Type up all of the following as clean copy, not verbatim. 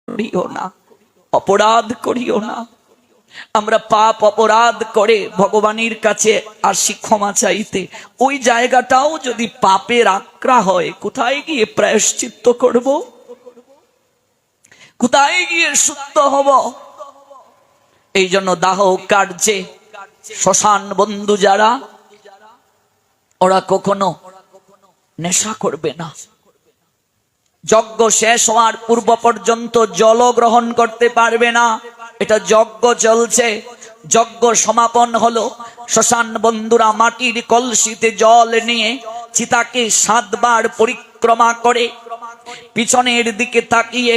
করিও না, অপরাধ করিও না। আমরা পাপ অপরাধ করে ভগবানের কাছে আসি ক্ষমা চাইতে, ওই জায়গাটাও যদি পাপের আক্রা হয়, কোথায় গিয়ে প্রায়শ্চিত্ত করব? কোথায় গিয়ে শুদ্ধ হব? এই জন্য দাহ কার্যে শ্মশান বন্ধু যারা, ওরা কখনো নেশা করবে না। যজ্ঞ শেষ হওয়ার পূর্ব পর্যন্ত জল গ্রহণ করতে পারবে না। এটা যজ্ঞ চলছে, যজ্ঞ সমাপন হলো, শ্মশান বন্ধুরা মাটির কলসিতে জল নিয়ে চিতাকে 7 বার পরিক্রমা করে পিছনের দিকে তাকিয়ে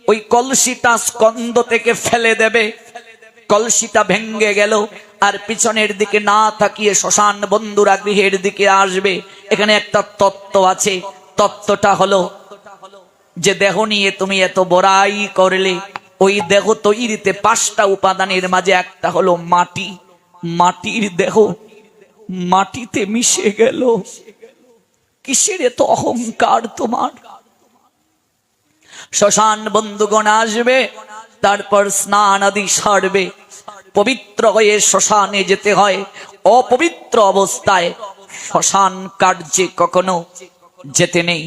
ওই কলসিটা স্কন্ধ থেকে ফেলে দেবে। কলসিটা ভেঙ্গে গেল, আর পিছনের দিকে না তাকিয়ে শ্মশান বন্ধুরা গৃহের দিকে আসবে। এখানে একটা তত্ত্ব আছে, তত্ত্বটা হলো যে দেহ নিয়ে তুমি এত বড়াই করলে, ওই দেহ তৈরিতে 5টা উপাদানের মাঝে একটা হলো মাটি। মাটির দেহ মাটিতে মিশে গেল। কিসের এত অহংকার তোমার? শ্মশান বন্ধুগণ আসবে, তারপর স্নান আদি সারবে, পবিত্র হয়ে শ্মশানে যেতে হয়। অপবিত্র অবস্থায় শ্মশান কার্যে কখনো যেতে নেই।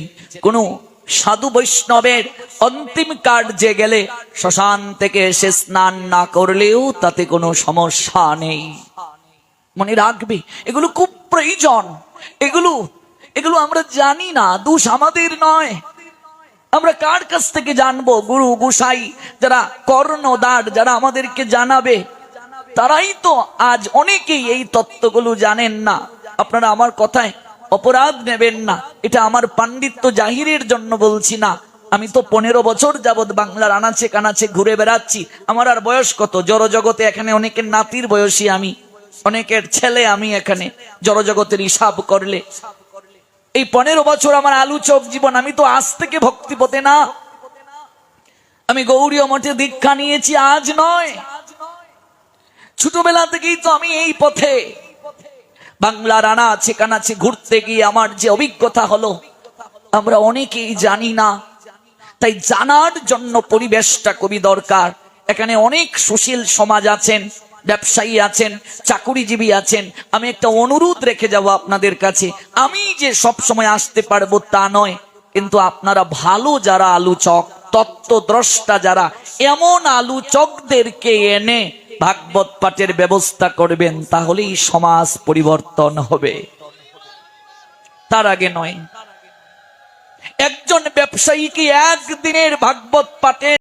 কোনো সাধু বৈষ্ণবের অন্তিম কার্যে গেলে শ্মশান থেকে এসে স্নান না করলেও তাতে কোনো সমস্যা নেই। মনে রাখবে, এগুলো খুব প্রয়োজন। এগুলো আমরা জানি না, দোষ আমাদের নয়। আমরা কার কাছ থেকে জানবো? গুরু গোসাই যারা কর্ণধার, যারা আমাদেরকে জানাবে, তারাই তো আজ অনেকেই এই তত্ত্বগুলো জানেন না। আপনারা আমার কথায় অপরাধ নেবেন না, এটা আমার পাণ্ডিত্য জাহিরের জন্য বলছি না। আমি তো 15 বছর যাবৎ বাংলার আনাচে কানাচে ঘুরে বেড়াচ্ছি। আমার আর বয়স কত? জড়জগতে এখানে অনেকের নাতির বয়সী আমি, অনেকের ছেলে আমি। এখানে জড়জগতের হিসাব করলে এই 15 বছর আমার আলোচক জীবন। আমি তো আজ থেকে ভক্তি পথে না, আমি গৌড়ীয় মঠে দীক্ষা নিয়েছি আজ নয়, ছোটবেলা থেকেই তো আমি এই পথে। বাংলার আনাচে কানাচে ঘুরতে গিয়ে আমার যে অভিজ্ঞতা হলো, আমরা অনেকেই জানি না। তাই জানার জন্য পরিবেশটা খুবই দরকার। এখানে অনেক সুশীল সমাজ আছেন, ব্যবসায়ী আছেন, চাকুরিজীবী আছেন। আমি একটা অনুরোধ রেখে যাব আপনাদের কাছে। আমি যে সব সময় আসতে পারবো তা নয়, কিন্তু আপনারা ভালো যারা আলোচক, তত্ত্বদ্রষ্টা যারা, এমন আলোচকদেরকে এনে ভাগবত পাঠের ব্যবস্থা করবেন, তাহলেই সমাজ পরিবর্তন হবে, তার আগে নয়। একজন ব্যবসায়ীকে একদিনের ভাগবত পাঠে